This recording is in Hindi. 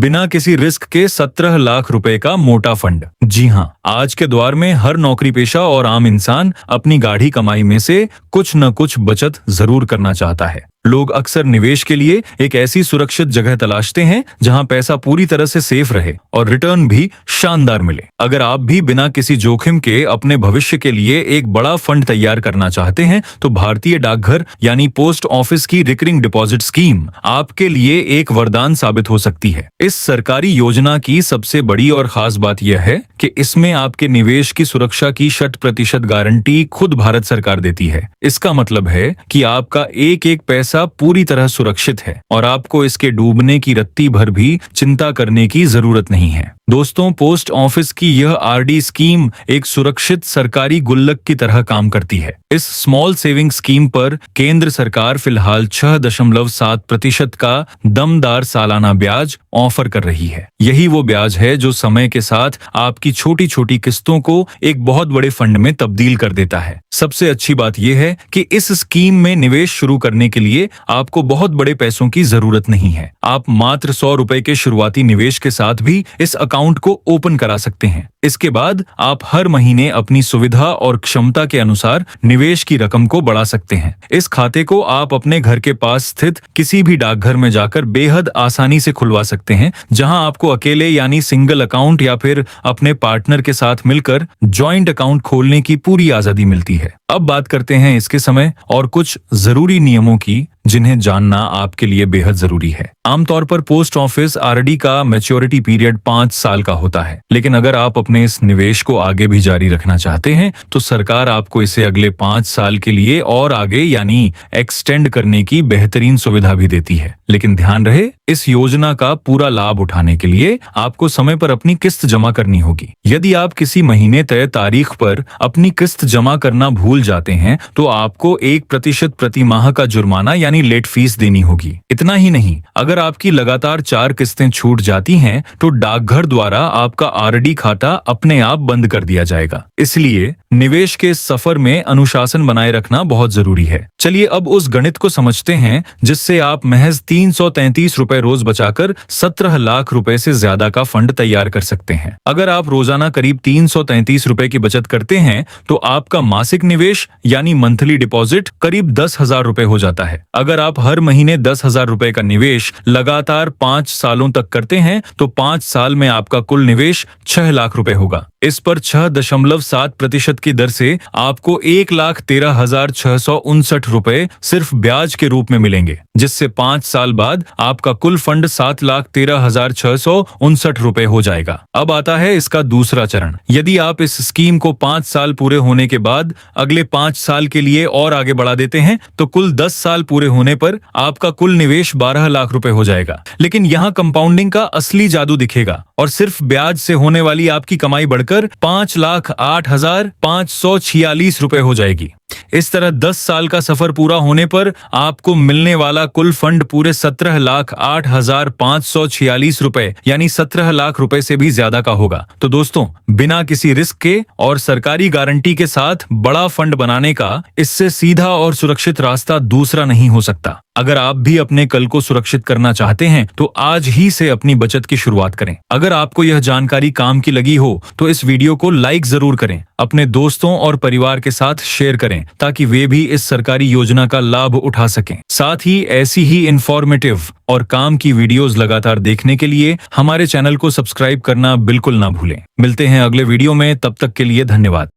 बिना किसी रिस्क के 17 लाख रुपए का मोटा फंड। जी हाँ, आज के दौर में हर नौकरी पेशा और आम इंसान अपनी गाढ़ी कमाई में से कुछ न कुछ बचत जरूर करना चाहता है। लोग अक्सर निवेश के लिए एक ऐसी सुरक्षित जगह तलाशते हैं जहां पैसा पूरी तरह से सेफ रहे और रिटर्न भी शानदार मिले। अगर आप भी बिना किसी जोखिम के अपने भविष्य के लिए एक बड़ा फंड तैयार करना चाहते हैं तो भारतीय डाकघर यानी पोस्ट ऑफिस की रिकरिंग डिपॉजिट स्कीम आपके लिए एक वरदान साबित हो सकती है। इस सरकारी योजना की सबसे बड़ी और खास बात यह है कि इसमें आपके निवेश की सुरक्षा की 100% गारंटी खुद भारत सरकार देती है। इसका मतलब है कि आपका एक एक पैसा पूरी तरह सुरक्षित है और आपको इसके डूबने की रत्ती भर भी चिंता करने की जरूरत नहीं है। दोस्तों, पोस्ट ऑफिस की यह आरडी स्कीम एक सुरक्षित सरकारी गुल्लक की तरह काम करती है। इस स्मॉल सेविंग स्कीम पर केंद्र सरकार फिलहाल 6.7% का दमदार सालाना ब्याज ऑफर कर रही है। यही वो ब्याज है जो समय के साथ आपकी छोटी छोटी किस्तों को एक बहुत बड़े फंड में तब्दील कर देता है। सबसे अच्छी बात यह है कि इस स्कीम में निवेश शुरू करने के लिए आपको बहुत बड़े पैसों की जरूरत नहीं है। आप मात्र 100 रुपए के शुरुआती निवेश के साथ भी इस अकाउंट को ओपन करा सकते हैं। इसके बाद आप हर महीने अपनी सुविधा और क्षमता के अनुसार निवेश की रकम को बढ़ा सकते हैं। इस खाते को आप अपने घर के पास स्थित किसी भी डाकघर में जाकर बेहद आसानी से खुलवा सकते हैं, जहां आपको अकेले यानी सिंगल अकाउंट या फिर अपने पार्टनर के साथ मिलकर जॉइंट अकाउंट खोलने की पूरी आजादी मिलती है। अब बात करते हैं इसके समय और कुछ जरूरी नियमों की जिन्हें जानना आपके लिए बेहद जरूरी है। आमतौर पर पोस्ट ऑफिस आरडी का मैच्योरिटी पीरियड 5 साल का होता है, लेकिन अगर आप अपने इस निवेश को आगे भी जारी रखना चाहते हैं तो सरकार आपको इसे अगले 5 साल के लिए और आगे यानी एक्सटेंड करने की बेहतरीन सुविधा भी देती है। लेकिन ध्यान रहे, इस योजना का पूरा लाभ उठाने के लिए आपको समय पर अपनी किस्त जमा करनी होगी। यदि आप किसी महीने तय तारीख पर अपनी किस्त जमा करना भूल जाते हैं तो आपको 1% प्रति माह का जुर्माना यानी लेट फीस देनी होगी। इतना ही नहीं, अगर आपकी लगातार 4 किस्तें छूट जाती हैं तो डाकघर द्वारा आपका आरडी खाता अपने आप बंद कर दिया जाएगा। इसलिए निवेश के सफर में अनुशासन बनाए रखना बहुत जरूरी है। चलिए अब उस गणित को समझते हैं जिससे आप महज 333 रुपए रोज बचाकर 17 लाख रुपए से ज्यादा का फंड तैयार कर सकते हैं। अगर आप रोजाना करीब 333 रुपए की बचत करते हैं तो आपका मासिक निवेश यानी मंथली डिपॉजिट करीब 10,000 रुपए हो जाता है। अगर आप हर महीने 10,000 रुपए का निवेश लगातार 5 सालों तक करते हैं तो 5 साल में आपका कुल निवेश 6 लाख रुपए होगा। इस पर 6.7% की दर से आपको 1,13,659 रुपए सिर्फ ब्याज के रूप में मिलेंगे, जिससे 5 साल बाद आपका कुल फंड 7,13,659 रुपए हो जाएगा। अब आता है इसका दूसरा चरण। यदि आप इस स्कीम को 5 साल पूरे होने के बाद अगले 5 साल के लिए और आगे बढ़ा देते हैं तो कुल 10 साल पूरे होने पर आपका कुल निवेश 12 लाख रुपए हो जाएगा। लेकिन यहाँ कंपाउंडिंग का असली जादू दिखेगा और सिर्फ ब्याज से होने वाली आपकी कमाई बढ़कर 5,08,546 रुपए हो जाएगी। इस तरह 10 साल का सफर पूरा होने पर आपको मिलने वाला कुल फंड पूरे 17,08,546 रुपए यानी 17 लाख रुपए से भी ज्यादा का होगा। तो दोस्तों, बिना किसी रिस्क के और सरकारी गारंटी के साथ बड़ा फंड बनाने का इससे सीधा और सुरक्षित रास्ता दूसरा नहीं हो सकता। अगर आप भी अपने कल को सुरक्षित करना चाहते हैं तो आज ही से अपनी बचत की शुरुआत करें। अगर आपको यह जानकारी काम की लगी हो तो इस वीडियो को लाइक जरूर करें, अपने दोस्तों और परिवार के साथ शेयर करें ताकि वे भी इस सरकारी योजना का लाभ उठा सकें। साथ ही ऐसी ही इंफॉर्मेटिव और काम की वीडियोस लगातार देखने के लिए हमारे चैनल को सब्सक्राइब करना बिल्कुल ना भूलें। मिलते हैं अगले वीडियो में, तब तक के लिए धन्यवाद।